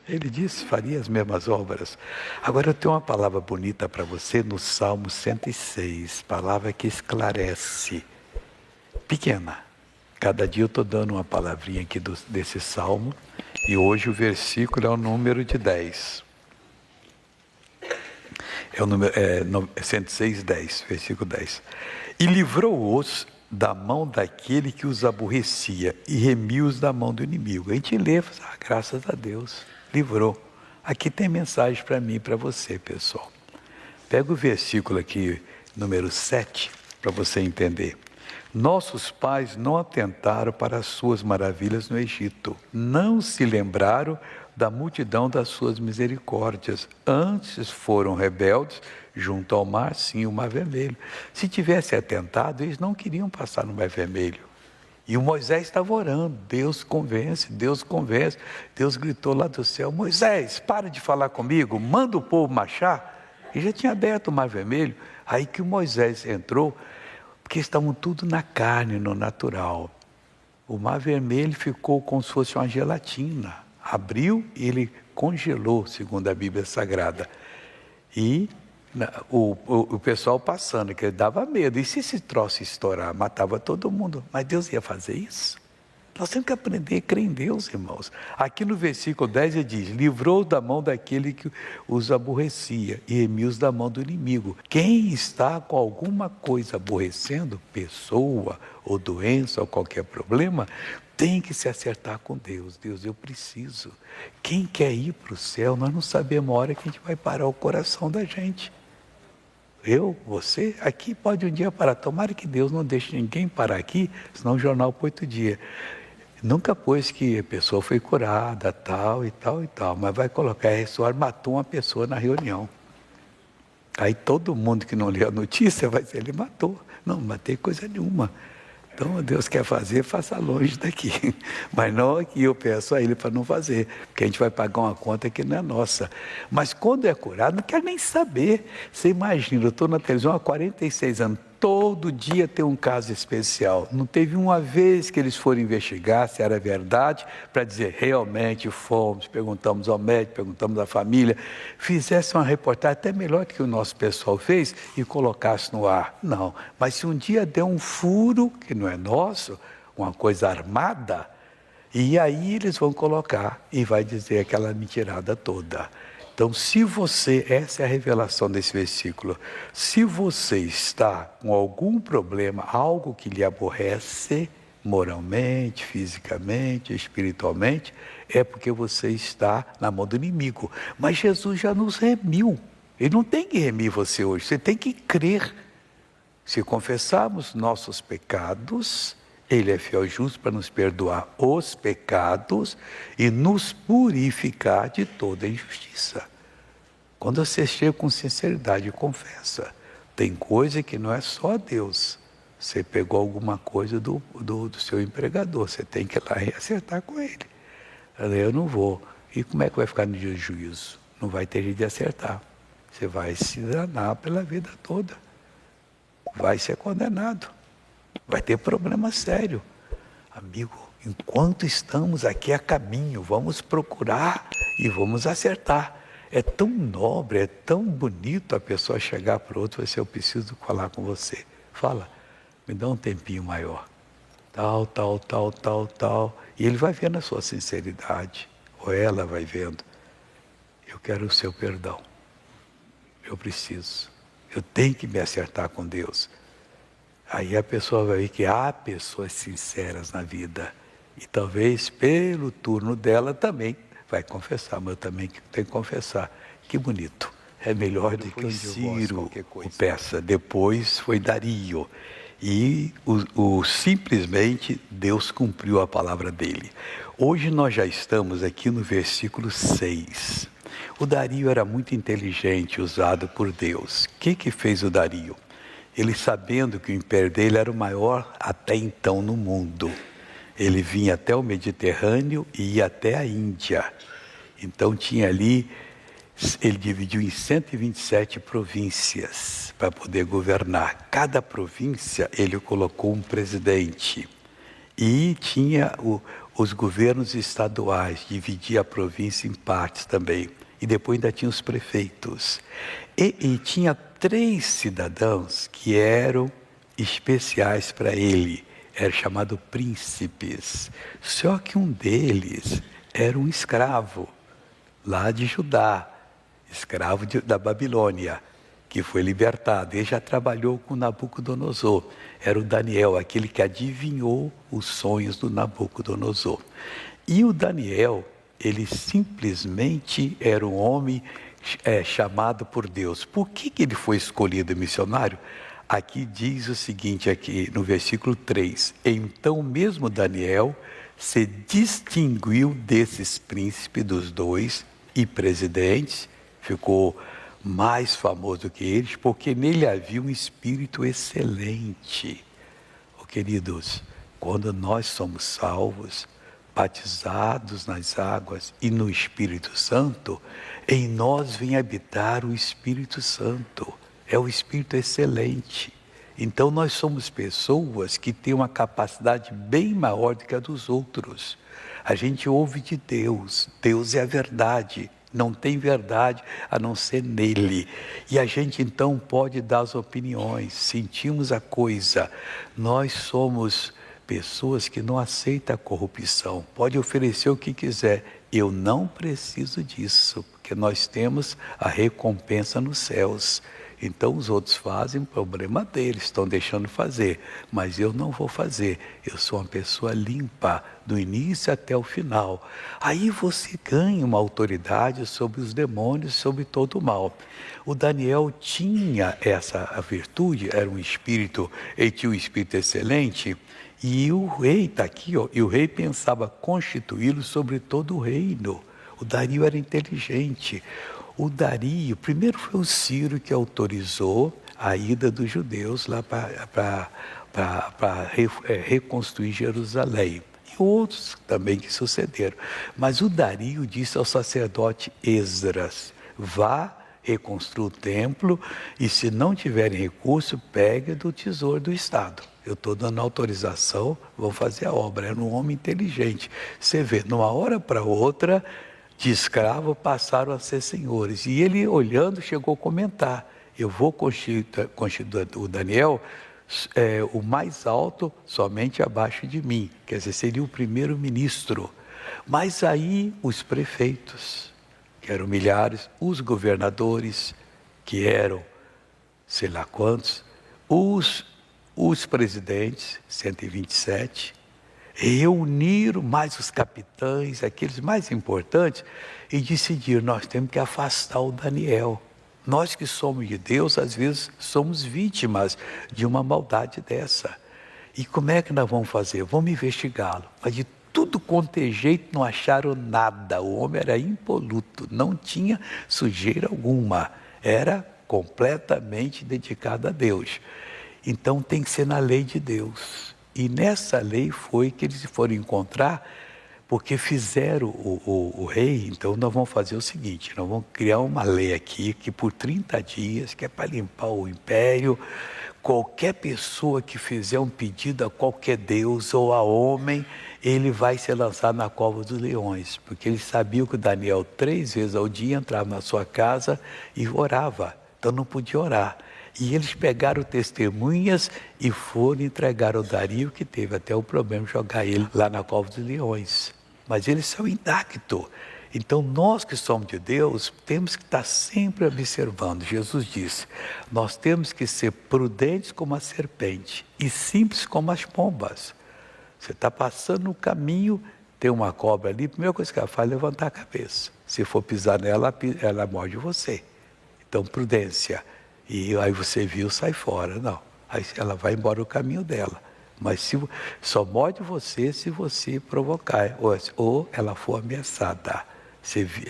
Ele disse, faria as mesmas obras. Agora eu tenho uma palavra bonita para você no Salmo 106, palavra que esclarece. Pequena. Cada dia eu estou dando uma palavrinha aqui desse Salmo, e hoje o versículo é o número de 10. É o número 106, 10, versículo 10. E livrou-os da mão daquele que os aborrecia e remiu-os da mão do inimigo. A gente lê, graças a Deus, livrou. Aqui tem mensagem para mim e para você, pessoal. Pega o versículo aqui, número 7, para você entender. Nossos pais não atentaram para as suas maravilhas no Egito, não se lembraram da multidão das suas misericórdias. Antes foram rebeldes junto ao mar, sim, o Mar Vermelho. Se tivesse atentado, eles não queriam passar no Mar Vermelho. E o Moisés estava orando, Deus convence, Deus convence. Deus gritou lá do céu, Moisés, para de falar comigo, manda o povo marchar. E já tinha aberto o Mar Vermelho. Aí que o Moisés entrou, porque estavam tudo na carne, no natural. O Mar Vermelho ficou como se fosse uma gelatina. Abriu e ele congelou, segundo a Bíblia Sagrada. E o pessoal passando, que dava medo. E se esse troço estourar, matava todo mundo. Mas Deus ia fazer isso? Nós temos que aprender a crer em Deus, irmãos. Aqui no versículo 10 ele diz, livrou da mão daquele que os aborrecia e remiu-os da mão do inimigo. Quem está com alguma coisa aborrecendo, pessoa ou doença ou qualquer problema, tem que se acertar com Deus. Deus, eu preciso. Quem quer ir para o céu, nós não sabemos a hora que a gente vai parar o coração da gente. Eu, você, aqui pode um dia parar. Tomara que Deus não deixe ninguém parar aqui, senão o jornal põe outro dia. Nunca pôs que a pessoa foi curada, tal e tal e tal, mas vai colocar, ressoar, matou uma pessoa na reunião. Aí todo mundo que não lê a notícia vai dizer, ele matou. Não matei coisa nenhuma. Então Deus quer fazer, faça longe daqui. Mas não aqui, eu peço a Ele para não fazer, porque a gente vai pagar uma conta que não é nossa. Mas quando é curado, não quer nem saber. Você imagina, eu estou na televisão há 46 anos, todo dia tem um caso especial. Não teve uma vez que eles foram investigar se era verdade, para dizer, realmente fomos, perguntamos ao médico, perguntamos à família, fizesse uma reportagem até melhor que o nosso pessoal fez e colocasse no ar. Não, mas se um dia der um furo, que não é nosso, uma coisa armada, e aí eles vão colocar e vai dizer aquela mentirada toda. Então, se você, essa é a revelação desse versículo, se você está com algum problema, algo que lhe aborrece, moralmente, fisicamente, espiritualmente, é porque você está na mão do inimigo. Mas Jesus já nos remiu. Ele não tem que remir você hoje, você tem que crer. Se confessarmos nossos pecados, Ele é fiel e justo para nos perdoar os pecados e nos purificar de toda injustiça. Quando você chega com sinceridade e confessa, tem coisa que não é só Deus. Você pegou alguma coisa do seu empregador, você tem que ir lá e acertar com ele. Eu não vou. E como é que vai ficar no dia do juízo? Não vai ter jeito de acertar. Você vai se danar pela vida toda. Vai ser condenado. Vai ter problema sério. Amigo, enquanto estamos aqui a caminho, vamos procurar e vamos acertar. É tão nobre, é tão bonito a pessoa chegar para o outro e dizer, eu preciso falar com você. Fala, me dá um tempinho maior. Tal, tal, tal, tal, tal. E ele vai vendo a sua sinceridade, ou ela vai vendo. Eu quero o seu perdão. Eu preciso. Eu tenho que me acertar com Deus. Aí a pessoa vai ver que há pessoas sinceras na vida. E talvez pelo turno dela também vai confessar, mas eu também tenho que confessar. Que bonito. É melhor do que o Ciro, o Persa. Depois foi Dario. E simplesmente Deus cumpriu a palavra dele. Hoje nós já estamos aqui no versículo 6. O Dario era muito inteligente, usado por Deus. O que fez o Dario? Ele, sabendo que o império dele era o maior até então no mundo, ele vinha até o Mediterrâneo e ia até a Índia. Então tinha ali, ele dividiu em 127 províncias para poder governar. Cada província ele colocou um presidente. E tinha os governos estaduais, dividia a província em partes também. E depois ainda tinha os prefeitos. E tinha 3 cidadãos que eram especiais para ele. Eram chamados príncipes. Só que um deles era um escravo, lá de Judá, escravo da Babilônia, que foi libertado. Ele já trabalhou com Nabucodonosor. Era o Daniel, aquele que adivinhou os sonhos do Nabucodonosor. E o Daniel, ele simplesmente era um homem chamado por Deus. Por que ele foi escolhido missionário? Aqui diz o seguinte, aqui no versículo 3. Então mesmo Daniel se distinguiu desses príncipes dos 2 e presidentes, ficou mais famoso que eles, porque nele havia um espírito excelente. Oh, queridos, quando nós somos salvos, batizados nas águas e no Espírito Santo, em nós vem habitar o Espírito Santo. É o Espírito excelente. Então nós somos pessoas que têm uma capacidade bem maior do que a dos outros. A gente ouve de Deus. Deus é a verdade. Não tem verdade a não ser nele. E a gente então pode dar as opiniões, sentimos a coisa. Nós somos pessoas que não aceitam a corrupção. Pode oferecer o que quiser. Eu não preciso disso, porque nós temos a recompensa nos céus. Então os outros fazem, problema deles, estão deixando fazer, mas eu não vou fazer. Eu sou uma pessoa limpa, do início até o final. Aí você ganha uma autoridade sobre os demônios, sobre todo o mal. O Daniel tinha essa virtude, era um espírito, ele tinha um espírito excelente, e o rei está aqui, ó, e o rei pensava constituí-lo sobre todo o reino. O Dario era inteligente. O Dario, primeiro foi o Ciro que autorizou a ida dos judeus lá para reconstruir Jerusalém. E outros também que sucederam. Mas o Dario disse ao sacerdote Esdras, vá, reconstrua o templo e se não tiverem recurso, pegue do tesouro do Estado. Eu estou dando autorização, vou fazer a obra. Era um homem inteligente. Você vê, de uma hora para outra, de escravo passaram a ser senhores. E ele, olhando, chegou a comentar, eu vou constituir o Daniel o mais alto somente abaixo de mim. Quer dizer, seria o primeiro-ministro. Mas aí os prefeitos, que eram milhares, os governadores, que eram sei lá quantos, os presidentes, 127, reuniram mais os capitães, aqueles mais importantes, e decidiram, nós temos que afastar o Daniel. Nós que somos de Deus, às vezes somos vítimas de uma maldade dessa. E como é que nós vamos fazer? Vamos investigá-lo. Mas de tudo quanto é jeito não acharam nada. O homem era impoluto, não tinha sujeira alguma. Era completamente dedicado a Deus. Então tem que ser na lei de Deus. E nessa lei foi que eles foram encontrar, porque fizeram o rei. Então nós vamos fazer o seguinte, nós vamos criar uma lei aqui, que por 30 dias, que é para limpar o império, qualquer pessoa que fizer um pedido a qualquer deus ou a homem, ele vai ser lançado na cova dos leões. Porque eles sabiam que o Daniel 3 vezes ao dia entrava na sua casa e orava. Então não podia orar. E eles pegaram testemunhas e foram entregar ao Dario, que teve até o problema de jogar ele lá na cova dos leões. Mas eles são intactos. Então nós que somos de Deus, temos que estar sempre observando. Jesus disse, nós temos que ser prudentes como a serpente e simples como as pombas. Você está passando no caminho, tem uma cobra ali, a primeira coisa que ela faz é levantar a cabeça. Se for pisar nela, ela morde você. Então prudência. E aí você viu, sai fora. Não, aí ela vai embora o caminho dela. Mas só morde você se você provocar, ou ela for ameaçada.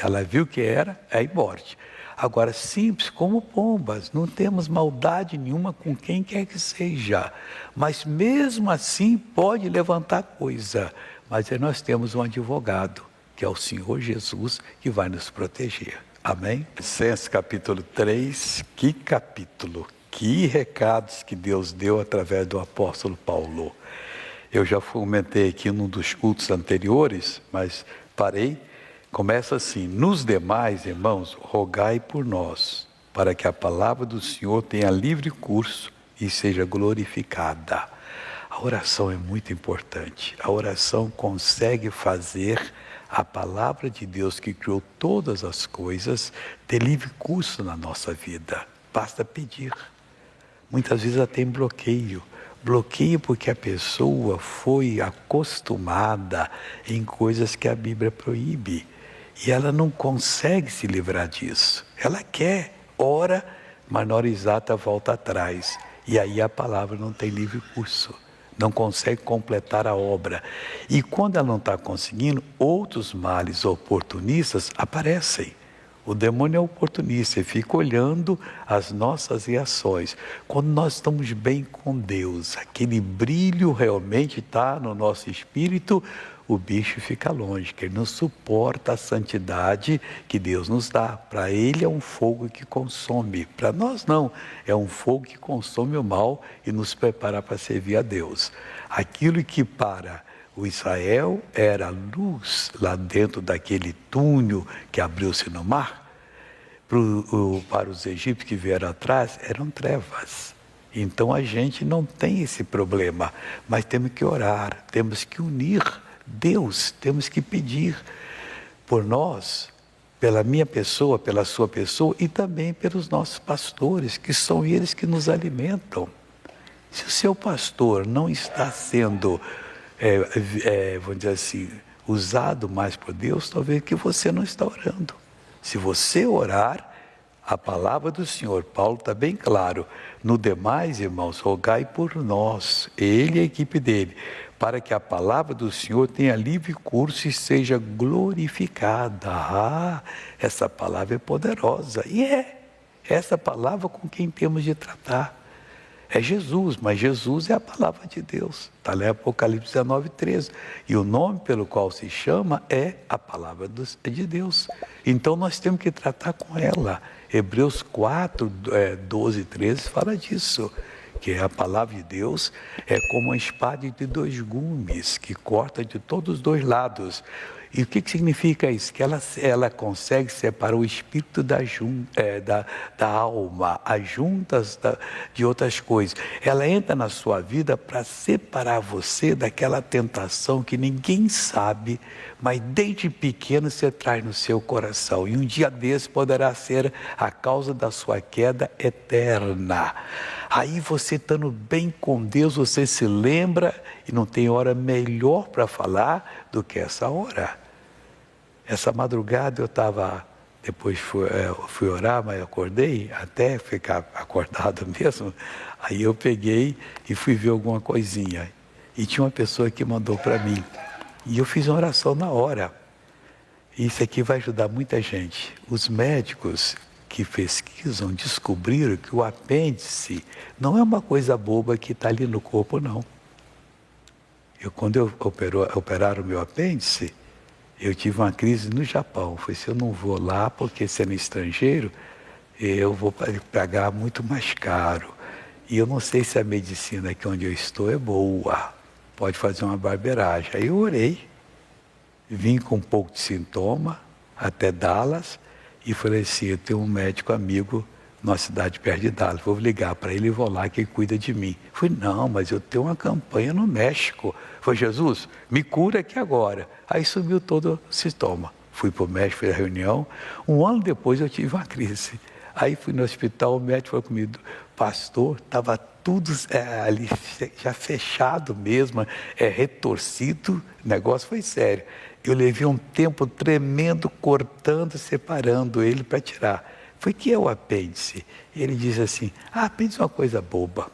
Ela viu que era, aí morde. Agora, simples como pombas, não temos maldade nenhuma com quem quer que seja. Mas mesmo assim pode levantar coisa. Mas aí nós temos um advogado, que é o Senhor Jesus, que vai nos proteger. Amém? Colossenses capítulo 3, que capítulo, que recados que Deus deu através do apóstolo Paulo. Eu já comentei aqui num dos cultos anteriores, mas parei. Começa assim: nos demais, irmãos, rogai por nós, para que a palavra do Senhor tenha livre curso e seja glorificada. A oração é muito importante. A oração consegue fazer a palavra de Deus, que criou todas as coisas, ter livre curso na nossa vida. Basta pedir. Muitas vezes ela tem bloqueio. Bloqueio porque a pessoa foi acostumada em coisas que a Bíblia proíbe. E ela não consegue se livrar disso. Ela quer, ora, mas na hora exata volta atrás. E aí a palavra não tem livre curso. Não consegue completar a obra. E quando ela não está conseguindo, outros males oportunistas aparecem. O demônio é oportunista, ele fica olhando as nossas reações. Quando nós estamos bem com Deus, aquele brilho realmente está no nosso espírito, o bicho fica longe, que ele não suporta a santidade que Deus nos dá. Para ele é um fogo que consome, para nós não, é um fogo que consome o mal e nos prepara para servir a Deus. Aquilo que para o Israel era luz lá dentro daquele túnel que abriu-se no mar, para os egípcios que vieram atrás eram trevas. Então a gente não tem esse problema, mas temos que orar, temos que unir Deus, temos que pedir por nós, pela minha pessoa, pela sua pessoa e também pelos nossos pastores, que são eles que nos alimentam. Se o seu pastor não está sendo, vamos dizer assim, usado mais por Deus, talvez que você não está orando. Se você orar, a palavra do Senhor, Paulo está bem claro, no demais, irmãos, rogai por nós, ele e a equipe dele, para que a palavra do Senhor tenha livre curso e seja glorificada. Ah, essa palavra é poderosa, e essa palavra com quem temos de tratar. É Jesus, mas Jesus é a palavra de Deus. Está lá em Apocalipse 19:13. E o nome pelo qual se chama é a palavra de Deus. Então nós temos que tratar com ela. Hebreus 4, 12 e 13 fala disso. Que a palavra de Deus é como uma espada de 2 gumes, que corta de todos os 2 lados. E o que significa isso? Que ela consegue separar o espírito da alma, as juntas de outras coisas. Ela entra na sua vida para separar você daquela tentação que ninguém sabe, mas desde pequeno você traz no seu coração. E um dia desse poderá ser a causa da sua queda eterna. Aí você estando bem com Deus, você se lembra e não tem hora melhor para falar do que essa hora. Essa madrugada eu estava, depois fui orar, mas acordei, até ficar acordado mesmo. Aí eu peguei e fui ver alguma coisinha. E tinha uma pessoa que mandou para mim. E eu fiz uma oração na hora. Isso aqui vai ajudar muita gente. Os médicos que pesquisam descobriram que o apêndice não é uma coisa boba que está ali no corpo, não. Quando operaram o meu apêndice, eu tive uma crise no Japão. Falei assim, eu não vou lá porque sendo estrangeiro, eu vou pagar muito mais caro. E eu não sei se a medicina aqui onde eu estou é boa. Pode fazer uma barbeiragem. Aí eu orei, vim com um pouco de sintoma até Dallas e falei assim, eu tenho um médico amigo numa cidade perto de Dallas, vou ligar para ele e vou lá que ele cuida de mim. Falei, não, mas eu tenho uma campanha no México. Falei, Jesus, me cura aqui agora. Aí sumiu todo o sintoma. Fui para o México, fiz a reunião. 1 ano depois eu tive uma crise. Aí fui no hospital, o médico falou comigo, pastor, estava tudo ali já fechado mesmo, retorcido, o negócio foi sério. Eu levei um tempo tremendo, cortando, separando ele para tirar. Foi que é o apêndice. Ele diz assim, apêndice é uma coisa boba.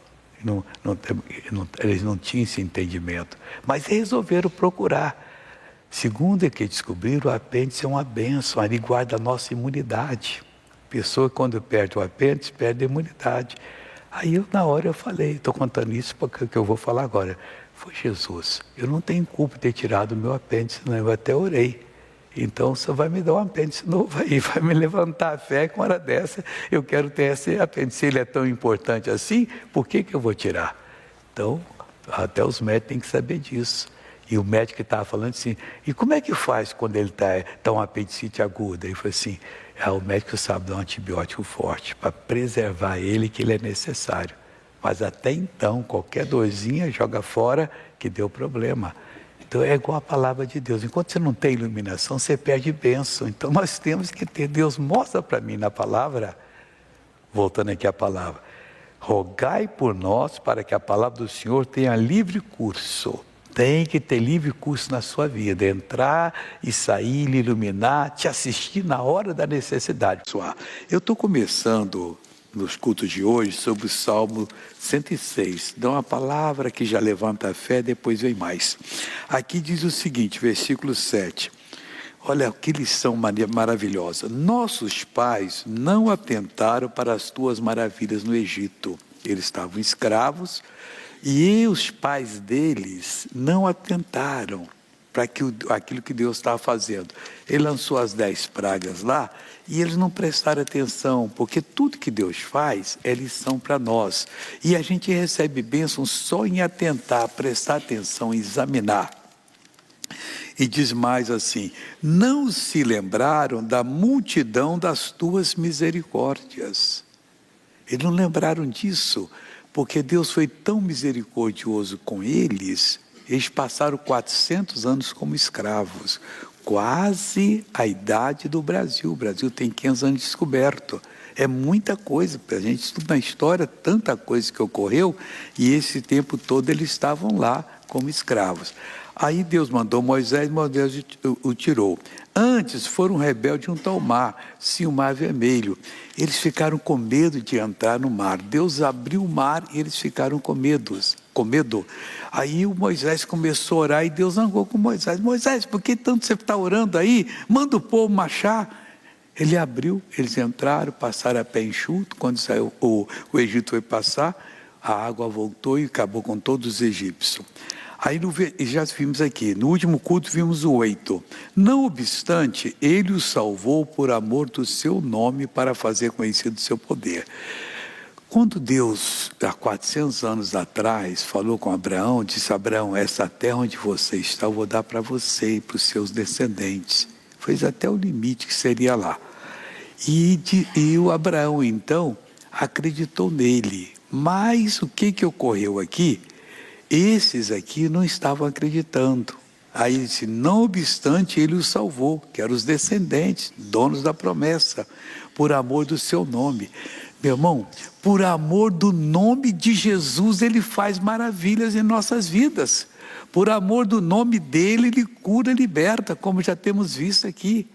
Eles não tinham esse entendimento. Mas resolveram procurar. Segundo é que descobriram, o apêndice é uma bênção, ele guarda a nossa imunidade. A pessoa, quando perde o apêndice, perde a imunidade. Aí, na hora, eu falei, estou contando isso porque eu vou falar agora. Foi Jesus, eu não tenho culpa de ter tirado o meu apêndice, não, eu até orei. Então, você vai me dar um apêndice novo aí, vai me levantar a fé que uma hora dessa eu quero ter esse apêndice. Se ele é tão importante assim, por que eu vou tirar? Então, Até os médicos têm que saber disso. E o médico estava falando assim, e como é que faz quando ele tá um apendicite aguda? Ele falou assim, o médico sabe dar um antibiótico forte para preservar ele, que ele é necessário. Mas até então, qualquer dorzinha joga fora que deu problema. Então é igual a palavra de Deus. Enquanto você não tem iluminação, você perde bênção. Então nós temos que ter, Deus mostra para mim na palavra, voltando aqui à palavra, rogai por nós para que a palavra do Senhor tenha livre curso. Tem que ter livre curso na sua vida, entrar e sair, lhe iluminar, te assistir na hora da necessidade. Eu estou começando nos cultos de hoje sobre o Salmo 106. Dá uma palavra que já levanta a fé, depois vem mais. Aqui diz o seguinte, versículo 7. Olha que lição maravilhosa. Nossos pais não atentaram para as tuas maravilhas no Egito. Eles estavam escravos e os pais deles não atentaram para aquilo que Deus estava fazendo. Ele lançou as 10 pragas lá e eles não prestaram atenção, porque tudo que Deus faz é lição para nós. E a gente recebe bênção só em atentar, prestar atenção, examinar. E diz mais assim, não se lembraram da multidão das tuas misericórdias. Eles não lembraram disso, porque Deus foi tão misericordioso com eles. Eles passaram 400 anos como escravos, quase a idade do Brasil. O Brasil tem 500 anos de descoberto. É muita coisa, a gente estuda na história tanta coisa que ocorreu, e esse tempo todo eles estavam lá como escravos. Aí Deus mandou Moisés o tirou. Antes foram rebeldes junto ao mar, sim, o mar vermelho. Eles ficaram com medo de entrar no mar. Deus abriu o mar e eles ficaram com medo. Aí o Moisés começou a orar e Deus zangou com Moisés. Moisés, por que tanto você está orando aí? Manda o povo marchar. Ele abriu, eles entraram, passaram a pé enxuto. Quando saiu, o Egito foi passar, a água voltou e acabou com todos os egípcios. Aí já vimos aqui, no último culto vimos o 8. Não obstante, ele o salvou por amor do seu nome para fazer conhecido o seu poder. Quando Deus, há 400 anos atrás, falou com Abraão, disse, Abraão, essa terra onde você está, eu vou dar para você e para os seus descendentes. Fez até o limite que seria lá. E o Abraão, então, acreditou nele. Mas o que ocorreu aqui? Esses aqui não estavam acreditando. Aí ele disse, não obstante, ele os salvou, que eram os descendentes, donos da promessa, por amor do seu nome. Meu irmão, por amor do nome de Jesus, ele faz maravilhas em nossas vidas. Por amor do nome dele, ele cura, liberta, como já temos visto aqui.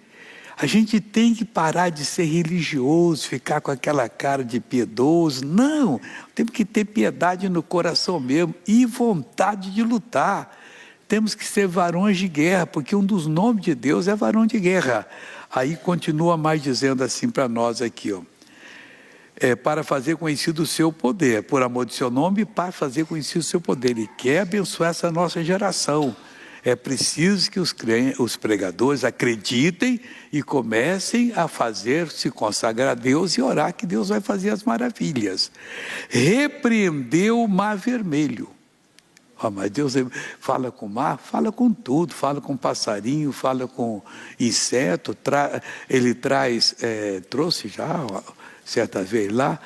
A gente tem que parar de ser religioso, ficar com aquela cara de piedoso. Não, temos que ter piedade no coração mesmo e vontade de lutar. Temos que ser varões de guerra, porque um dos nomes de Deus é varão de guerra. Aí continua mais dizendo assim para nós aqui, ó. Para fazer conhecido o seu poder, por amor do seu nome, para fazer conhecido o seu poder. Ele quer abençoar essa nossa geração. É preciso que os pregadores acreditem e comecem a se consagrar a Deus e orar que Deus vai fazer as maravilhas. Repreendeu o mar vermelho. Mas Deus fala com o mar, fala com tudo, fala com passarinho, fala com inseto, ele trouxe já, certa vez lá,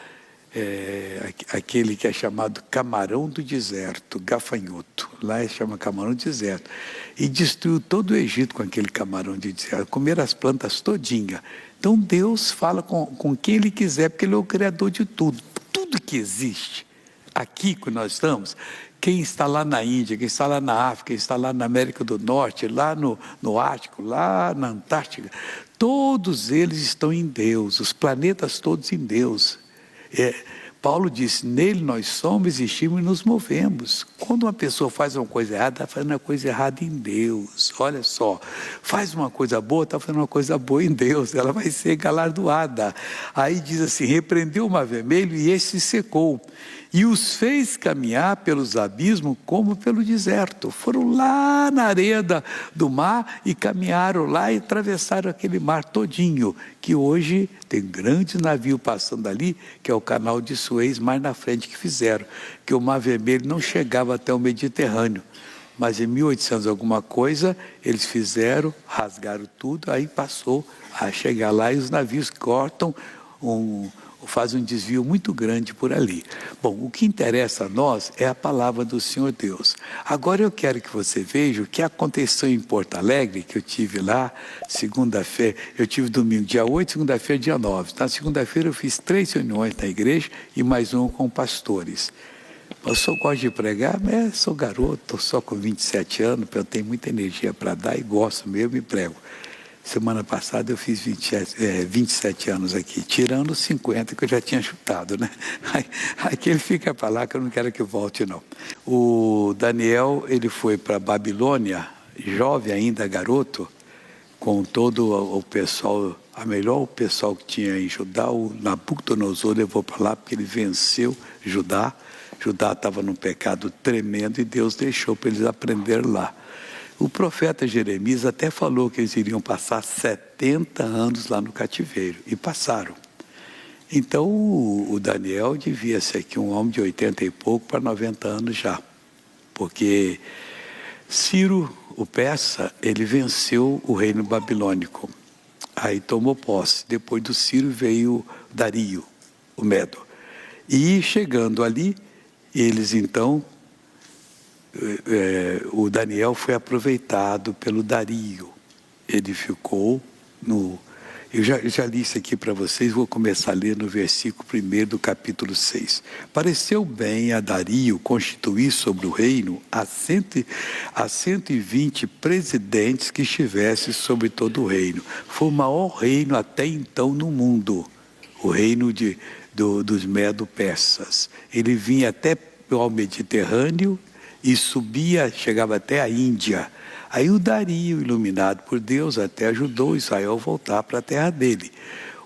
aquele que é chamado camarão do deserto, gafanhoto, lá chama camarão do deserto, e destruiu todo o Egito com aquele camarão de deserto, comeram as plantas todinha. Então Deus fala com quem Ele quiser, porque Ele é o Criador de tudo. Tudo que existe aqui que nós estamos, quem está lá na Índia, quem está lá na África, quem está lá na América do Norte, lá no Ártico, lá na Antártica, todos eles estão em Deus, os planetas todos em Deus. Paulo disse, nele nós somos, existimos e nos movemos. Quando uma pessoa faz uma coisa errada, está fazendo uma coisa errada em Deus. Olha só, faz uma coisa boa, está fazendo uma coisa boa em Deus, ela vai ser galardoada. Aí diz assim, repreendeu o mar vermelho e esse se secou. e os fez caminhar pelos abismos como pelo deserto. Foram lá na areia do mar e caminharam lá e atravessaram aquele mar todinho, que hoje tem grandes navios passando ali, que é o canal de Suez, mais na frente que fizeram, que o Mar Vermelho não chegava até o Mediterrâneo. Mas em 1800 alguma coisa, eles fizeram, rasgaram tudo, aí passou a chegar lá e os navios cortam fazem um desvio muito grande por ali. Bom, o que interessa a nós é a palavra do Senhor Deus. Agora eu quero que você veja o que aconteceu em Porto Alegre, que eu tive lá segunda-feira, eu tive domingo dia 8, segunda-feira dia 9. Na segunda-feira eu fiz 3 reuniões na igreja e mais uma com pastores. Eu gosto de pregar, mas sou garoto, estou só com 27 anos, eu tenho muita energia para dar e gosto mesmo e prego. Semana passada eu fiz 27 anos aqui, tirando os 50 que eu já tinha chutado, né? Aqui ele fica para lá que eu não quero que volte, não. O Daniel, ele foi para Babilônia, jovem ainda, garoto, com todo o pessoal, o pessoal que tinha em Judá, o Nabucodonosor levou para lá porque ele venceu Judá. Judá estava num pecado tremendo e Deus deixou para eles aprenderem lá. O profeta Jeremias até falou que eles iriam passar 70 anos lá no cativeiro, e passaram. Então o Daniel devia ser aqui um homem de 80 e pouco para 90 anos já, porque Ciro, o persa, ele venceu o reino babilônico, aí tomou posse. Depois do Ciro veio Dario, o Medo, e chegando ali, eles então... o Daniel foi aproveitado pelo Dario. Ele ficou no... Eu já li isso aqui para vocês, vou começar a ler no versículo 1 do capítulo 6. Pareceu bem a Dario constituir sobre o reino a 120 presidentes que estivessem sobre todo o reino. Foi o maior reino até então no mundo, o reino dos Medo-Persas. Ele vinha até ao Mediterrâneo e subia, chegava até a Índia. Aí o Dario, iluminado por Deus, até ajudou Israel a voltar para a terra dele.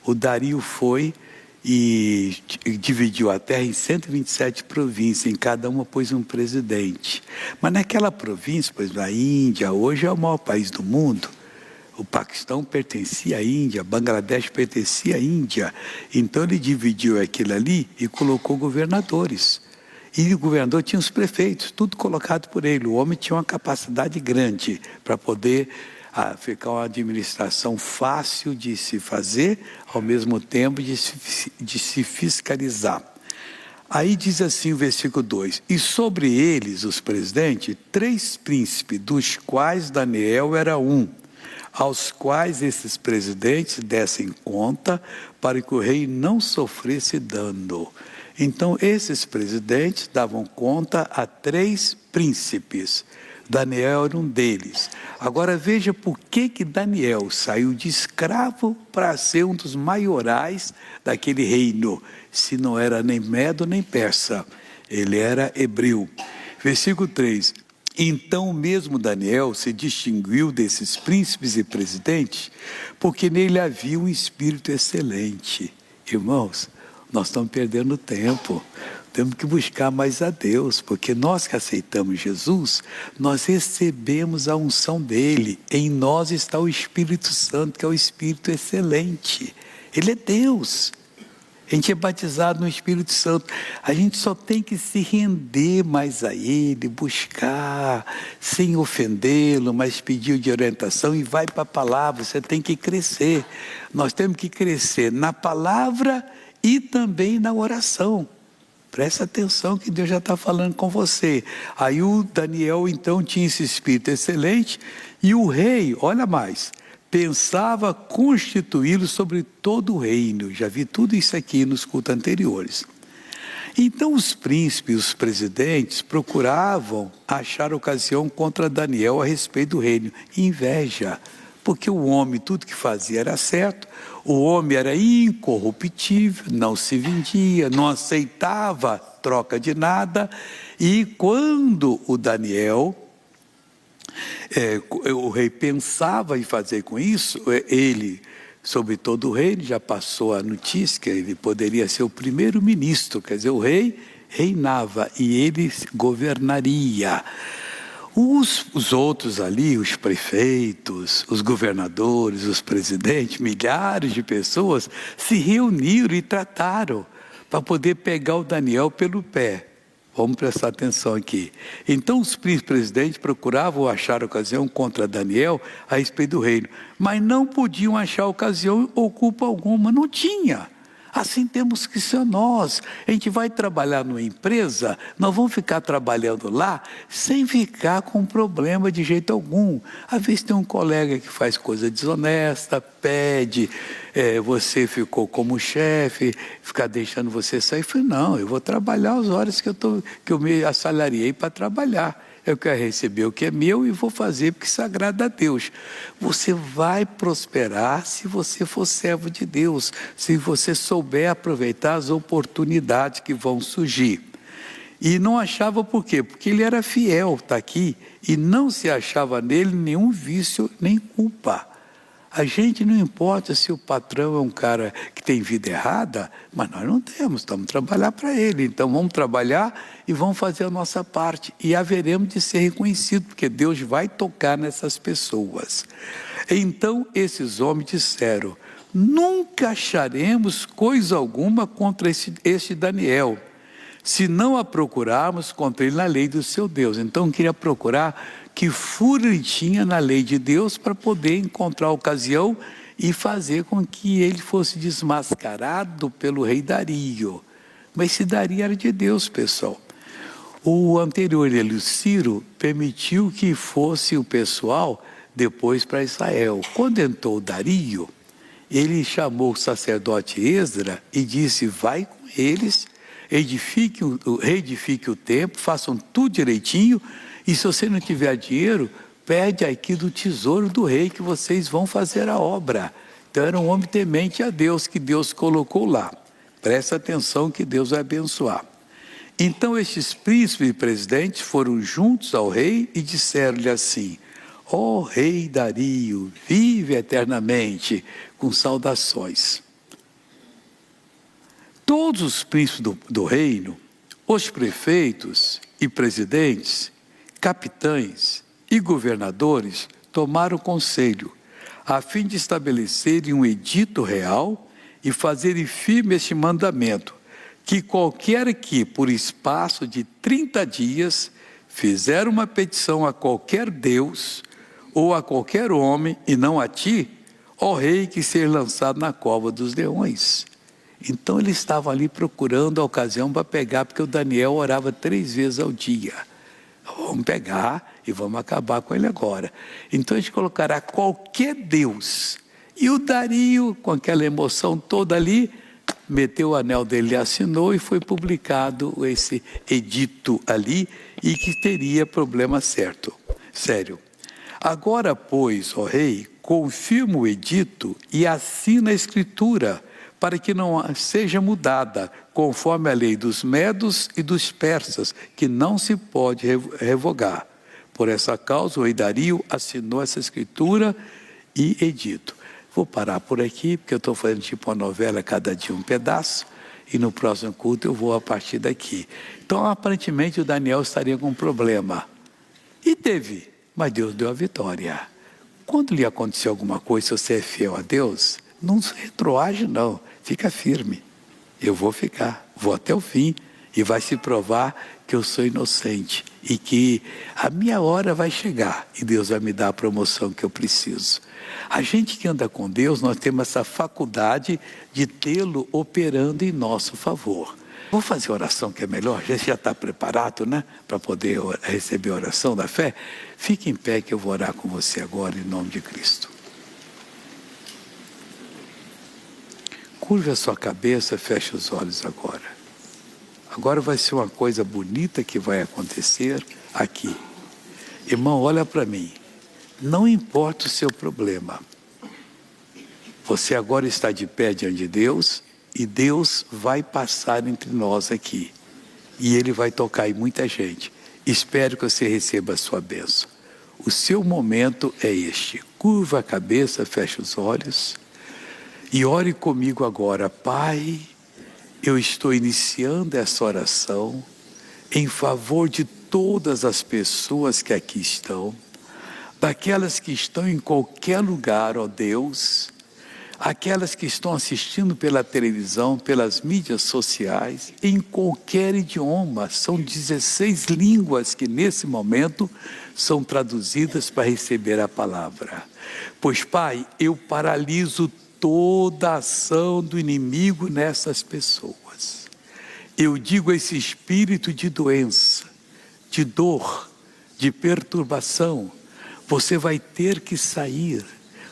O Dario foi e dividiu a terra em 127 províncias, em cada uma pôs um presidente. Mas naquela província, pois a Índia hoje é o maior país do mundo. O Paquistão pertencia à Índia, Bangladesh pertencia à Índia. Então ele dividiu aquilo ali e colocou governadores. E o governador tinha os prefeitos, tudo colocado por ele. O homem tinha uma capacidade grande para poder ficar uma administração fácil de se fazer, ao mesmo tempo de se fiscalizar. Aí diz assim o versículo 2, e sobre eles, os presidentes, 3 príncipes, dos quais Daniel era um, aos quais esses presidentes dessem conta, para que o rei não sofresse dano. Então, esses presidentes davam conta a 3 príncipes. Daniel era um deles. Agora, veja por que Daniel saiu de escravo para ser um dos maiorais daquele reino, se não era nem medo nem persa. Ele era hebreu. Versículo 3. Então, mesmo Daniel se distinguiu desses príncipes e presidentes, porque nele havia um espírito excelente. Irmãos, nós estamos perdendo tempo, temos que buscar mais a Deus, porque nós que aceitamos Jesus, nós recebemos a unção dele, em nós está o Espírito Santo, que é o Espírito excelente, ele é Deus, a gente é batizado no Espírito Santo, a gente só tem que se render mais a ele, buscar, sem ofendê-lo, mas pedir de orientação e vai para a palavra, você tem que crescer, nós temos que crescer na palavra e também na oração. Presta atenção que Deus já está falando com você. Aí o Daniel então tinha esse espírito excelente e o rei, olha mais, pensava constituí-lo sobre todo o reino. Já vi tudo isso aqui nos cultos anteriores. Então os príncipes, os presidentes procuravam achar ocasião contra Daniel a respeito do reino. Inveja, porque o homem tudo que fazia era certo. O homem era incorruptível, não se vendia, não aceitava troca de nada. E quando o Daniel, o rei pensava em fazer com isso, ele, sobre todo o reino, já passou a notícia que ele poderia ser o primeiro-ministro. Quer dizer, o rei, reinava e ele governaria. Os outros ali, os prefeitos, os governadores, os presidentes, milhares de pessoas se reuniram e trataram para poder pegar o Daniel pelo pé. Vamos prestar atenção aqui. Então os presidentes procuravam achar ocasião contra Daniel a respeito do reino, mas não podiam achar ocasião ou culpa alguma, não tinha. Assim temos que ser nós. A gente vai trabalhar numa empresa, nós vamos ficar trabalhando lá sem ficar com problema de jeito algum. Às vezes tem um colega que faz coisa desonesta, pede, você ficou como chefe, ficar deixando você sair. Eu falei, não, eu vou trabalhar as horas que eu me assalariei para trabalhar. Eu quero receber o que é meu e vou fazer porque isso agrada a Deus. Você vai prosperar se você for servo de Deus, se você souber aproveitar as oportunidades que vão surgir. E não achava por quê? Porque ele era fiel, está aqui, e não se achava nele nenhum vício nem culpa. A gente não importa se o patrão é um cara que tem vida errada, mas nós não temos, estamos trabalhando para ele. Então vamos trabalhar e vamos fazer a nossa parte. E haveremos de ser reconhecidos, porque Deus vai tocar nessas pessoas. Então esses homens disseram, nunca acharemos coisa alguma contra este Daniel, se não a procurarmos contra ele na lei do seu Deus. Então queria procurar que furo ele tinha na lei de Deus para poder encontrar a ocasião e fazer com que ele fosse desmascarado pelo rei Dario. Mas esse Dario era de Deus, pessoal. O anterior, ele, o Ciro, permitiu que fosse o pessoal depois para Israel. Quando entrou o Dario, ele chamou o sacerdote Esdra e disse, vai com eles, reedifique o templo, façam tudo direitinho, e se você não tiver dinheiro, pede aqui do tesouro do rei que vocês vão fazer a obra. Então era um homem temente a Deus, que Deus colocou lá. Presta atenção que Deus vai abençoar. Então estes príncipes e presidentes foram juntos ao rei e disseram-lhe assim, ó rei Dario, vive eternamente, com saudações. Todos os príncipes do reino, os prefeitos e presidentes, capitães e governadores tomaram conselho, a fim de estabelecerem um edito real e fazerem firme este mandamento, que qualquer que, por espaço de 30 dias, fizer uma petição a qualquer Deus ou a qualquer homem, e não a ti, ó rei, que ser lançado na cova dos leões. Então ele estava ali procurando a ocasião para pegar, porque o Daniel orava 3 vezes ao dia. Vamos pegar e vamos acabar com ele agora. Então a gente colocará qualquer Deus. E o Dario, com aquela emoção toda ali, meteu o anel dele, assinou e foi publicado esse edito ali, e que teria problema sério. Agora, pois, ó rei, confirma o edito e assina a escritura, para que não seja mudada, conforme a lei dos medos e dos persas, que não se pode revogar. Por essa causa, o rei Dario assinou essa escritura e edito. Vou parar por aqui, porque eu estou fazendo tipo uma novela, cada dia um pedaço, e no próximo culto eu vou a partir daqui. Então, aparentemente, o Daniel estaria com um problema. E teve, mas Deus deu a vitória. Quando lhe acontecer alguma coisa, se você é fiel a Deus, não se retroage não, fica firme. Eu vou ficar, vou até o fim, e vai se provar que eu sou inocente, e que a minha hora vai chegar, e Deus vai me dar a promoção que eu preciso. A gente que anda com Deus, nós temos essa faculdade de tê-lo operando em nosso favor. Vou fazer a oração que é melhor, já está preparado, né? Para poder receber a oração da fé? Fique em pé que eu vou orar com você agora, em nome de Cristo. Curve a sua cabeça, feche os olhos agora. Agora vai ser uma coisa bonita que vai acontecer aqui. Irmão, olha para mim. Não importa o seu problema. Você agora está de pé diante de Deus e Deus vai passar entre nós aqui. E Ele vai tocar em muita gente. Espero que você receba a sua bênção. O seu momento é este. Curva a cabeça, feche os olhos. E ore comigo agora. Pai, eu estou iniciando essa oração em favor de todas as pessoas que aqui estão, daquelas que estão em qualquer lugar, ó Deus, aquelas que estão assistindo pela televisão, pelas mídias sociais, em qualquer idioma. São 16 línguas que nesse momento são traduzidas para receber a palavra. Pois, Pai, eu paraliso toda a ação do inimigo nessas pessoas. Eu digo a esse espírito de doença, de dor, de perturbação, você vai ter que sair,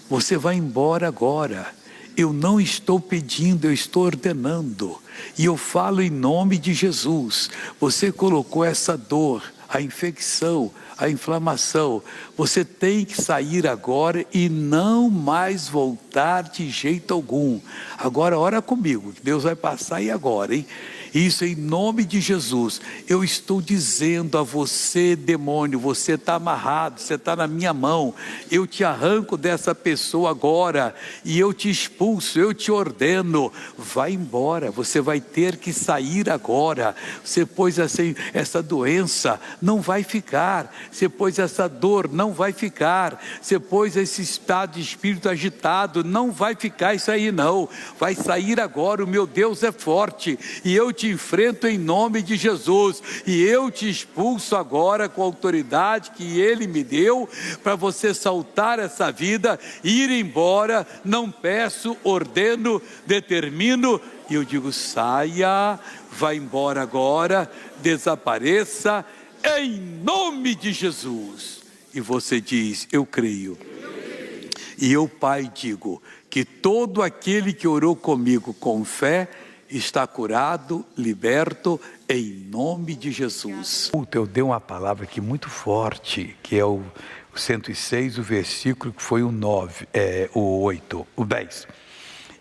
você vai embora agora. Eu não estou pedindo, eu estou ordenando. E eu falo em nome de Jesus. Você colocou essa dor, a infecção, a inflamação. Você tem que sair agora e não mais voltar de jeito algum. Agora ora comigo, que Deus vai passar aí agora, hein? Isso em nome de Jesus. Eu estou dizendo a você, demônio, você está amarrado, você está na minha mão. Eu te arranco dessa pessoa agora e eu te expulso, eu te ordeno. Vai embora, você vai ter que sair agora. Você pôs essa doença, não vai ficar. Você pôs essa dor, não vai ficar. Você pôs esse estado de espírito agitado, não vai ficar isso aí não. Vai sair agora, o meu Deus é forte e eu te enfrento em nome de Jesus, e eu te expulso agora com a autoridade que Ele me deu, para você saltar essa vida, ir embora. Não peço, ordeno, determino, e eu digo: saia, vá embora agora, desapareça, em nome de Jesus. E você diz: eu creio. E eu, Pai, digo que todo aquele que orou comigo com fé está curado, liberto, em nome de Jesus. Eu dei uma palavra aqui muito forte, que é o 106, o versículo que foi o 9, o 8, o 10.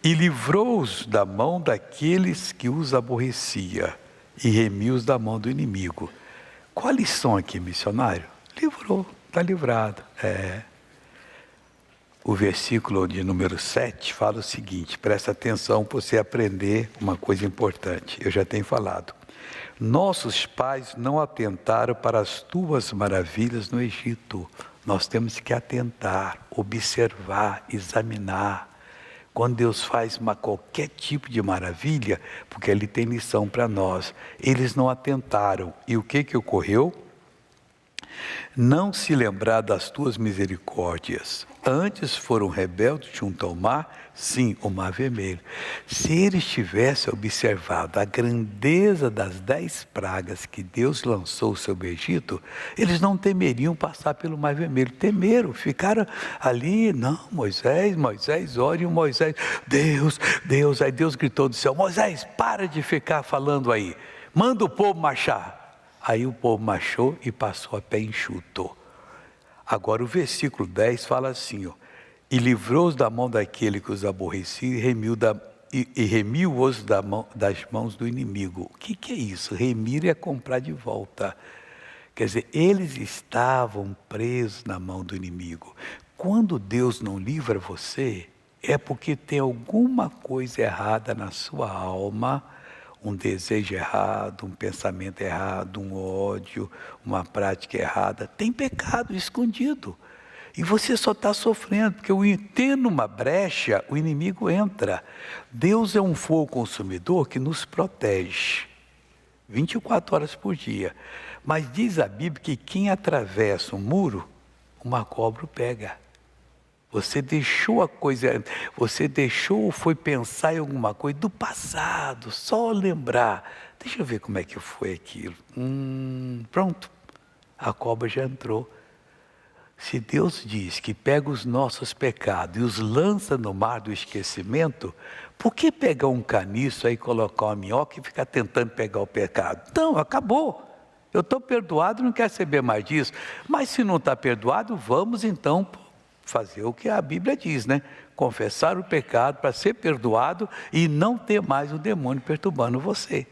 E livrou-os da mão daqueles que os aborrecia, e remiu-os da mão do inimigo. Qual a lição aqui, missionário? Livrou, está livrado. O versículo de número 7 fala o seguinte, presta atenção para você aprender uma coisa importante, eu já tenho falado. Nossos pais não atentaram para as tuas maravilhas no Egito. Nós temos que atentar, observar, examinar. Quando Deus faz qualquer tipo de maravilha, porque Ele tem lição para nós. Eles não atentaram. E o que ocorreu? Não se lembrar das tuas misericórdias. Antes foram rebeldes junto ao mar, sim, o mar vermelho. Se eles tivessem observado a grandeza das 10 pragas que Deus lançou sobre o Egito, eles não temeriam passar pelo mar vermelho. Temeram, ficaram ali. Não, Moisés, ore, Moisés, Deus. Aí Deus gritou do céu: Moisés, para de ficar falando aí, manda o povo marchar. Aí o povo marchou e passou a pé enxuto. Agora o versículo 10 fala assim, ó, e livrou-os da mão daquele que os aborrecia e remiu-os das mãos do inimigo. O que é isso? Remir é comprar de volta. Quer dizer, eles estavam presos na mão do inimigo. Quando Deus não livra você, é porque tem alguma coisa errada na sua alma, um desejo errado, um pensamento errado, um ódio, uma prática errada. Tem pecado escondido. E você só está sofrendo, porque tendo uma brecha, o inimigo entra. Deus é um fogo consumidor que nos protege 24 horas por dia. Mas diz a Bíblia que quem atravessa um muro, uma cobra o pega. Você deixou ou foi pensar em alguma coisa do passado, só lembrar. Deixa eu ver como é que foi aquilo. Pronto, a cobra já entrou. Se Deus diz que pega os nossos pecados e os lança no mar do esquecimento, por que pegar um caniço aí, colocar uma minhoca e ficar tentando pegar o pecado? Não, acabou. Eu estou perdoado, não quero saber mais disso. Mas se não está perdoado, vamos então fazer o que a Bíblia diz, né? Confessar o pecado para ser perdoado e não ter mais o demônio perturbando você.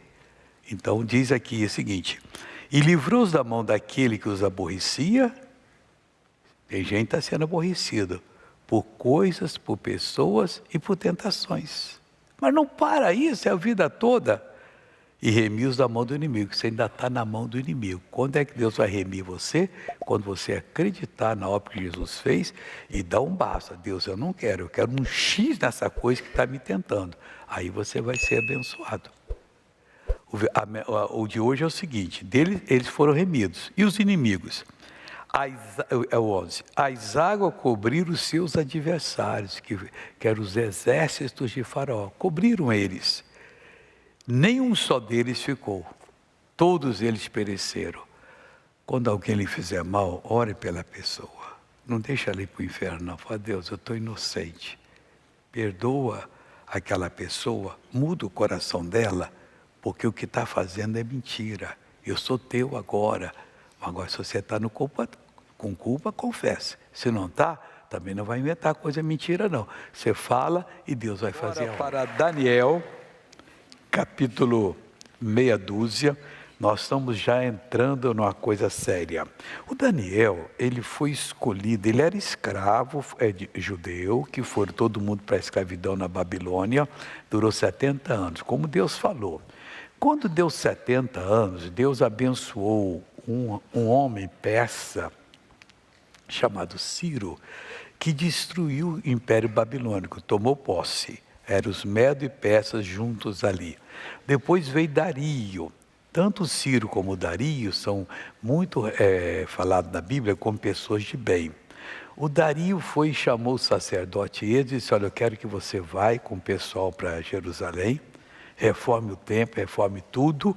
Então diz aqui o seguinte: e livrou-os da mão daquele que os aborrecia. Tem gente que está sendo aborrecido por coisas, por pessoas e por tentações. Mas não para isso, é a vida toda. E remir-os da mão do inimigo. Você ainda está na mão do inimigo. Quando é que Deus vai remir você? Quando você acreditar na obra que Jesus fez e dar um basta. Deus, eu não quero, eu quero um X nessa coisa que está me tentando. Aí você vai ser abençoado. O de hoje é o seguinte, eles foram remidos. E os inimigos? É o 11. As águas cobriram os seus adversários, que eram os exércitos de Faraó. Cobriram eles. Nenhum só deles ficou. Todos eles pereceram. Quando alguém lhe fizer mal, ore pela pessoa. Não deixa ela ir para o inferno, não. Fala, Deus, eu estou inocente. Perdoa aquela pessoa, muda o coração dela, porque o que está fazendo é mentira. Eu sou teu agora. Agora, se você está com culpa, confesse. Se não está, também não vai inventar coisa mentira, não. Você fala e Deus vai fazer. Para Daniel, capítulo meia dúzia, nós estamos já entrando numa coisa séria. O Daniel, ele foi escolhido, ele era escravo judeu, que foram todo mundo para a escravidão na Babilônia, durou 70 anos, como Deus falou. Quando deu 70 anos, Deus abençoou um homem persa, chamado Ciro, que destruiu o Império Babilônico, tomou posse. Eram os medos e persas juntos ali. Depois veio Dario. Tanto Ciro como Dario são muito falados na Bíblia como pessoas de bem. O Dario foi e chamou o sacerdote e ele disse, olha, eu quero que você vá com o pessoal para Jerusalém, reforme o templo, reforme tudo,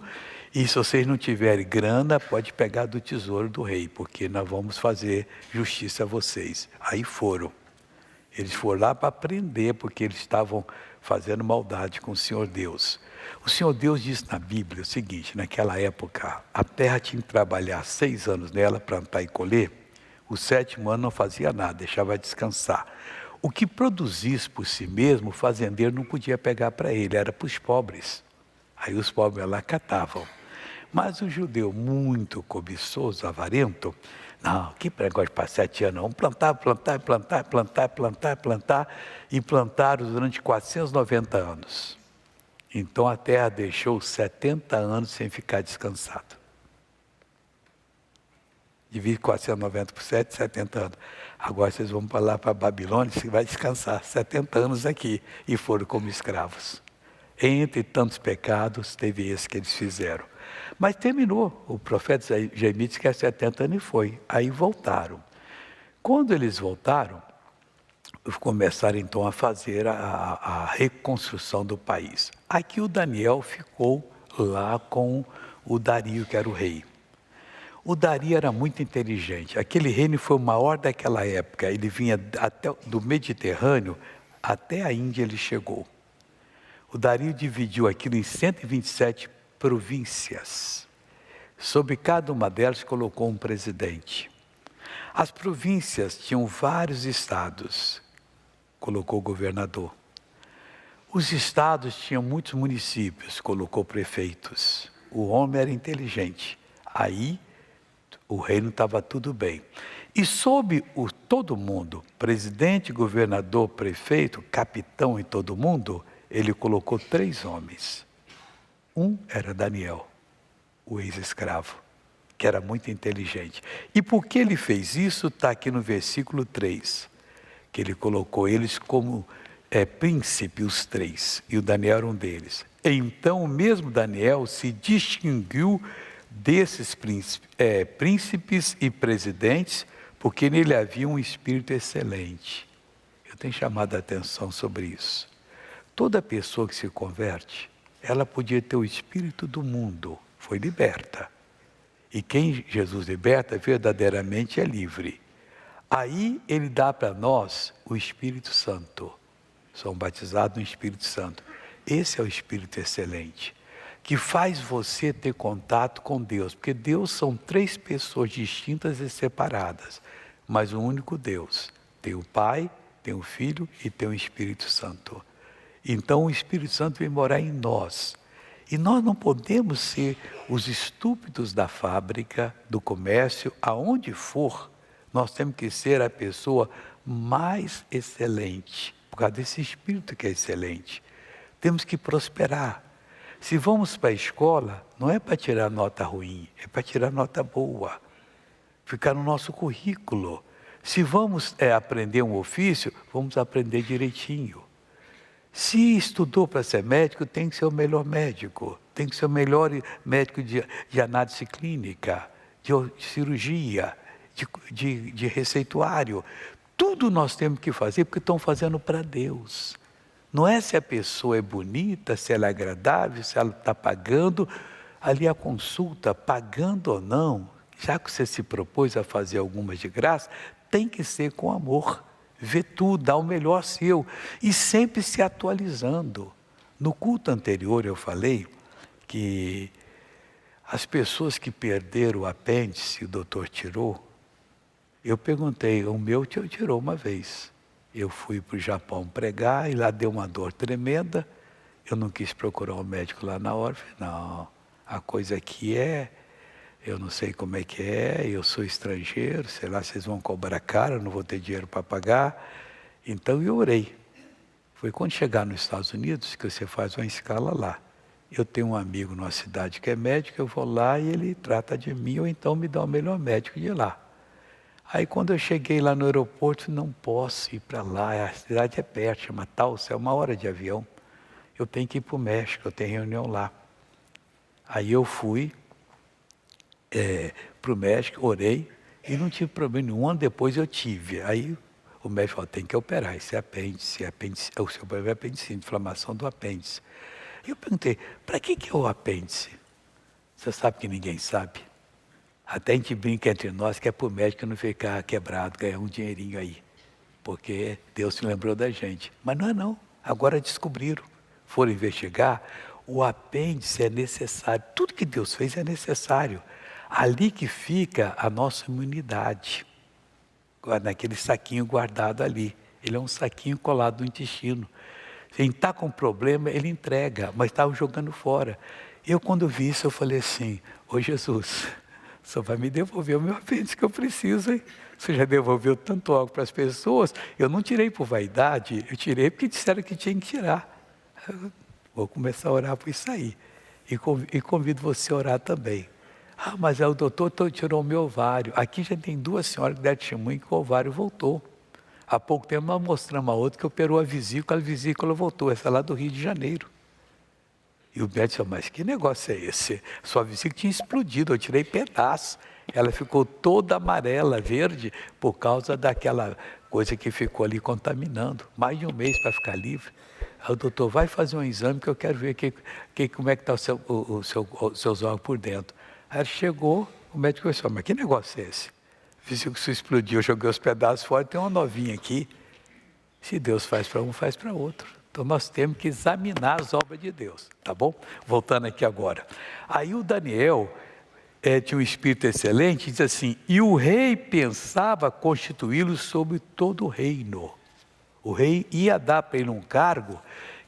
e se vocês não tiverem grana, pode pegar do tesouro do rei, porque nós vamos fazer justiça a vocês. Aí foram. Eles foram lá para aprender, porque eles estavam fazendo maldade com o Senhor Deus. O Senhor Deus diz na Bíblia o seguinte, naquela época, a terra tinha que trabalhar 6 anos nela, plantar e colher, o 7º ano não fazia nada, deixava descansar. O que produzisse por si mesmo, o fazendeiro não podia pegar para ele, era para os pobres. Aí os pobres lá catavam. Mas o judeu muito cobiçoso, avarento, não, que negócio de passar 7 anos, vamos plantar, e plantaram durante 490 anos. Então a terra deixou 70 anos sem ficar descansado. Divide 490 por 7, 70 anos. Agora vocês vão para lá para a Babilônia, você vai descansar 70 anos aqui. E foram como escravos. Entre tantos pecados, teve esse que eles fizeram. Mas terminou. O profeta Jeremias disse que é 70 anos e foi. Aí voltaram. Quando eles voltaram, começaram então a fazer a reconstrução do país. Aqui o Daniel ficou lá com o Dario, que era o rei. O Dario era muito inteligente. Aquele reino foi o maior daquela época. Ele vinha até do Mediterrâneo até a Índia ele chegou. O Dario dividiu aquilo em 127 províncias. Sobre cada uma delas colocou um presidente. As províncias tinham vários estados. Colocou o governador. Os estados tinham muitos municípios. Colocou prefeitos. O homem era inteligente. Aí o reino estava tudo bem. E sob todo mundo, presidente, governador, prefeito, capitão e todo mundo, ele colocou 3 homens. Um era Daniel, o ex-escravo, que era muito inteligente. E por que ele fez isso? Está aqui no versículo 3, que ele colocou eles como príncipe, os 3, e o Daniel era um deles. Então o mesmo Daniel se distinguiu desses príncipes e presidentes, porque nele havia um espírito excelente. Eu tenho chamado a atenção sobre isso. Toda pessoa que se converte, ela podia ter o espírito do mundo, foi liberta. E quem Jesus liberta verdadeiramente é livre. Aí ele dá para nós o Espírito Santo. Somos batizados no Espírito Santo. Esse é o espírito excelente, que faz você ter contato com Deus, porque Deus são 3 pessoas distintas e separadas, mas um único Deus. Tem o Pai, tem o Filho e tem o Espírito Santo. Então o Espírito Santo vem morar em nós. E nós não podemos ser os estúpidos da fábrica, do comércio, aonde for, nós temos que ser a pessoa mais excelente, por causa desse Espírito que é excelente. Temos que prosperar. Se vamos para a escola, não é para tirar nota ruim, é para tirar nota boa. Ficar no nosso currículo. Se vamos aprender um ofício, vamos aprender direitinho. Se estudou para ser médico, tem que ser o melhor médico. Tem que ser o melhor médico de análise clínica, de cirurgia, de receituário. Tudo nós temos que fazer porque estão fazendo para Deus. Não é se a pessoa é bonita, se ela é agradável, se ela está pagando. Ali a consulta, pagando ou não, já que você se propôs a fazer algumas de graça, tem que ser com amor. Ver tudo, dar o melhor seu. E sempre se atualizando. No culto anterior eu falei que as pessoas que perderam o apêndice, o doutor tirou, eu perguntei, o meu tirou uma vez. Eu fui para o Japão pregar e lá deu uma dor tremenda. Eu não quis procurar um médico lá na hora. Falei, não, a coisa aqui eu não sei como é que é, eu sou estrangeiro, sei lá, vocês vão cobrar caro, eu não vou ter dinheiro para pagar. Então eu orei. Foi quando chegar nos Estados Unidos que você faz uma escala lá. Eu tenho um amigo numa cidade que é médico, eu vou lá e ele trata de mim, ou então me dá o melhor médico de lá. Aí quando eu cheguei lá no aeroporto, não posso ir para lá, a cidade é perto, chama Tulsa, é 1 hora de avião. Eu tenho que ir para o México, eu tenho reunião lá. Aí eu fui para o México, orei, e não tive problema nenhum. Um ano depois eu tive. Aí o médico falou, tem que operar, esse apêndice, o seu problema é apendicite, inflamação do apêndice. Eu perguntei, para que é o apêndice? Você sabe que ninguém sabe? Até a gente brinca entre nós que é para o médico não ficar quebrado, ganhar um dinheirinho aí. Porque Deus se lembrou da gente. Mas não é não. Agora descobriram. Foram investigar. O apêndice é necessário. Tudo que Deus fez é necessário. Ali que fica a nossa imunidade. Naquele saquinho guardado ali. Ele é um saquinho colado no intestino. Se ele está com problema, ele entrega. Mas estava jogando fora. Eu quando vi isso, eu falei assim, ô Jesus... Só vai me devolver o meu apêndice que eu preciso, hein? Você já devolveu tanto algo para as pessoas, eu não tirei por vaidade, eu tirei porque disseram que tinha que tirar. Eu vou começar a orar por isso aí. E convido você a orar também. Ah, mas o doutor tirou o meu ovário. Aqui já tem 2 senhoras que deram testemunho que o ovário voltou. Há pouco tempo nós mostramos a outra que operou a vesícula voltou. Essa é lá do Rio de Janeiro. E o médico disse, mas que negócio é esse? Sua vesícula tinha explodido, eu tirei pedaço. Ela ficou toda amarela, verde, por causa daquela coisa que ficou ali contaminando. Mais de 1 mês para ficar livre. Aí o doutor, vai fazer um exame que eu quero ver como é que está os seus órgãos por dentro. Aí ele chegou, o médico disse, mas que negócio é esse? A vesícula explodiu, eu joguei os pedaços fora, tem uma novinha aqui. Se Deus faz para um, faz para outro. Então nós temos que examinar as obras de Deus, tá bom? Voltando aqui agora. Aí o Daniel tinha um espírito excelente, diz assim, e o rei pensava constituí-lo sobre todo o reino. O rei ia dar para ele um cargo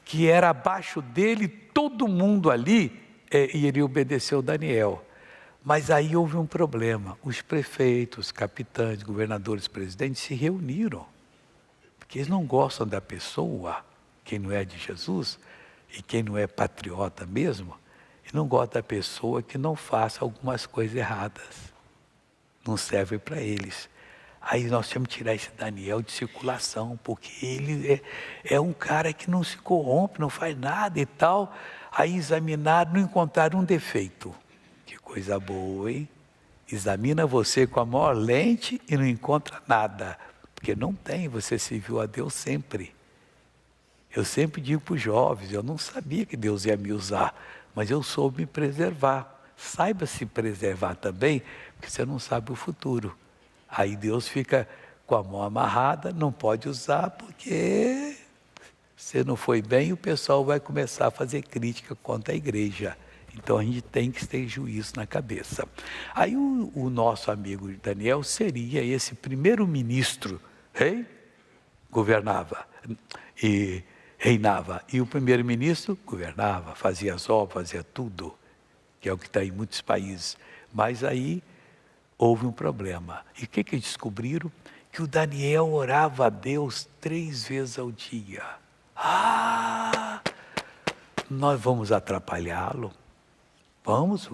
que era abaixo dele, todo mundo ali iria obedecer ao Daniel. Mas aí houve um problema. Os prefeitos, capitães, governadores, presidentes se reuniram. Porque eles não gostam da pessoa, quem não é de Jesus, e quem não é patriota mesmo, e não gosta da pessoa que não faça algumas coisas erradas. Não serve para eles. Aí nós temos que tirar esse Daniel de circulação, porque ele é um cara que não se corrompe, não faz nada e tal. Aí examinaram, não encontraram um defeito. Que coisa boa, hein? Examina você com a maior lente e não encontra nada. Porque não tem, você serviu a Deus sempre. Eu sempre digo para os jovens, eu não sabia que Deus ia me usar, mas eu soube me preservar. Saiba se preservar também, porque você não sabe o futuro. Aí Deus fica com a mão amarrada, não pode usar, porque se não foi bem, o pessoal vai começar a fazer crítica contra a igreja. Então a gente tem que ter juízo na cabeça. Aí o nosso amigo Daniel seria esse primeiro-ministro, rei, governava e reinava. E o primeiro-ministro governava, fazia as obras, fazia tudo, que é o que está em muitos países. Mas aí houve um problema. E o que descobriram? Que o Daniel orava a Deus 3 vezes ao dia. nós vamos atrapalhá-lo? Vamos.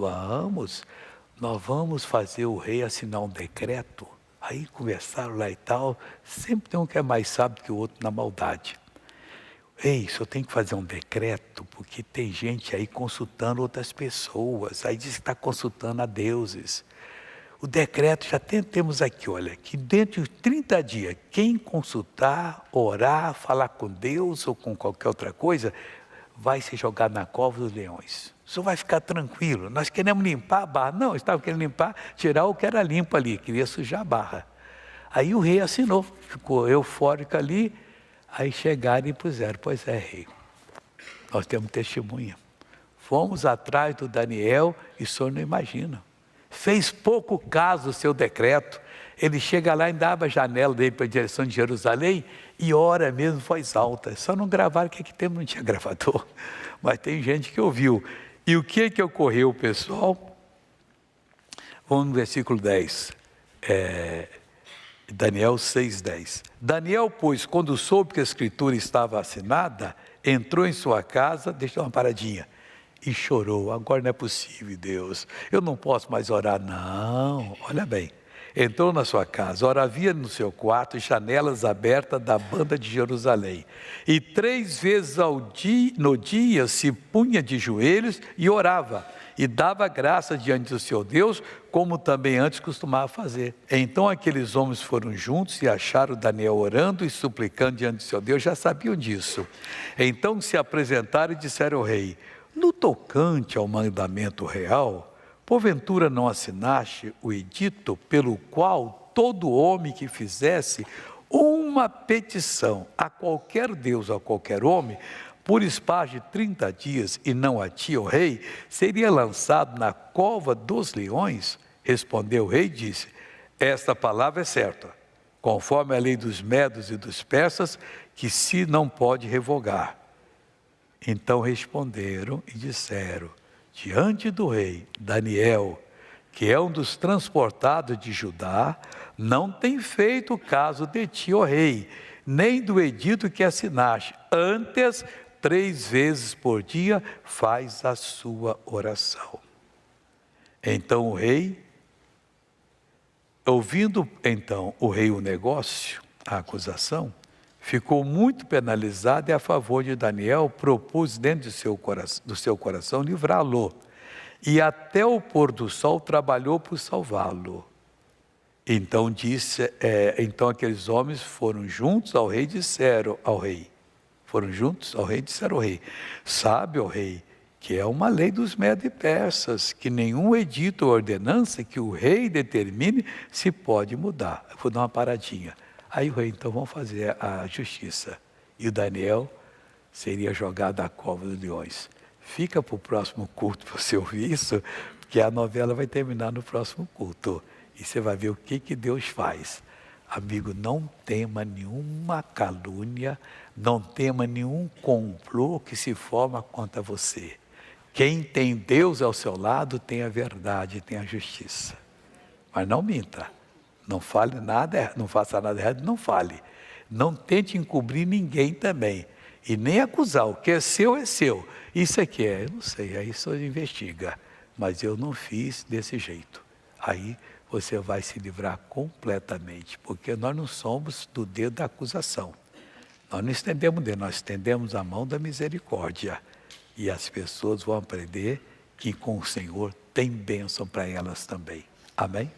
Nós vamos fazer o rei assinar um decreto. Aí conversaram lá e tal. Sempre tem um que é mais sábio que o outro na maldade. Ei, só tem que fazer um decreto, porque tem gente aí consultando outras pessoas. Aí diz que está consultando a deuses. O decreto já temos aqui, olha, que dentro de 30 dias, quem consultar, orar, falar com Deus ou com qualquer outra coisa, vai ser jogado na cova dos leões. O senhor vai ficar tranquilo. Nós queremos limpar a barra. Não, estava querendo limpar, tirar o que era limpo ali, queria sujar a barra. Aí o rei assinou, ficou eufórico ali, aí chegaram e puseram, pois é, rei, nós temos testemunha. Fomos atrás do Daniel e o senhor não imagina. Fez pouco caso do seu decreto. Ele chega lá e abre a janela dele para a direção de Jerusalém e ora mesmo voz alta. Só não gravaram, que aqui tempo não tinha gravador. Mas tem gente que ouviu. E o que ocorreu, pessoal? Vamos no versículo 10. Daniel 6:10. Daniel, pois, quando soube que a escritura estava assinada, entrou em sua casa, deixa eu dar uma paradinha, e chorou. Agora não é possível, Deus, eu não posso mais orar. Não, olha bem, entrou na sua casa, ora havia no seu quarto janelas abertas da banda de Jerusalém, e 3 vezes no dia se punha de joelhos e orava, e dava graça diante do seu Deus, como também antes costumava fazer. Então aqueles homens foram juntos e acharam Daniel orando e suplicando diante do seu Deus, já sabiam disso. Então se apresentaram e disseram ao rei: no tocante ao mandamento real, porventura não assinaste o edito pelo qual todo homem que fizesse uma petição a qualquer Deus ou a qualquer homem, por espaço de 30 dias, e não a ti, ó rei, seria lançado na cova dos leões? Respondeu o rei e disse: esta palavra é certa, conforme a lei dos medos e dos persas, que se não pode revogar. Então responderam e disseram diante do rei: Daniel, que é um dos transportados de Judá, não tem feito caso de ti, ó rei, nem do edito que assinaste. Antes, 3 vezes por dia, faz a sua oração. Então o rei, ouvindo então o rei o negócio, a acusação, ficou muito penalizado e a favor de Daniel propôs dentro do seu coração livrá-lo. E até o pôr do sol trabalhou por salvá-lo. Então então aqueles homens foram juntos ao rei e disseram ao rei, sabe, ó rei, que é uma lei dos medos e persas, que nenhum edito ou ordenança que o rei determine se pode mudar. Eu vou dar uma paradinha. Aí o rei, então vamos fazer a justiça. E o Daniel seria jogado à cova dos leões. Fica para o próximo culto para você ouvir isso, porque a novela vai terminar no próximo culto. E você vai ver o que Deus faz. Amigo, não tema nenhuma calúnia, não tema nenhum complô que se forma contra você. Quem tem Deus ao seu lado tem a verdade, tem a justiça. Mas não minta. Não fale nada, não faça nada errado, não fale. Não tente encobrir ninguém também. E nem acusar, o que é seu é seu. Isso aqui eu não sei, aí só investiga. Mas eu não fiz desse jeito. Aí você vai se livrar completamente, porque nós não somos do dedo da acusação. Nós não estendemos o dedo, nós estendemos a mão da misericórdia. E as pessoas vão aprender que com o Senhor tem bênção para elas também. Amém?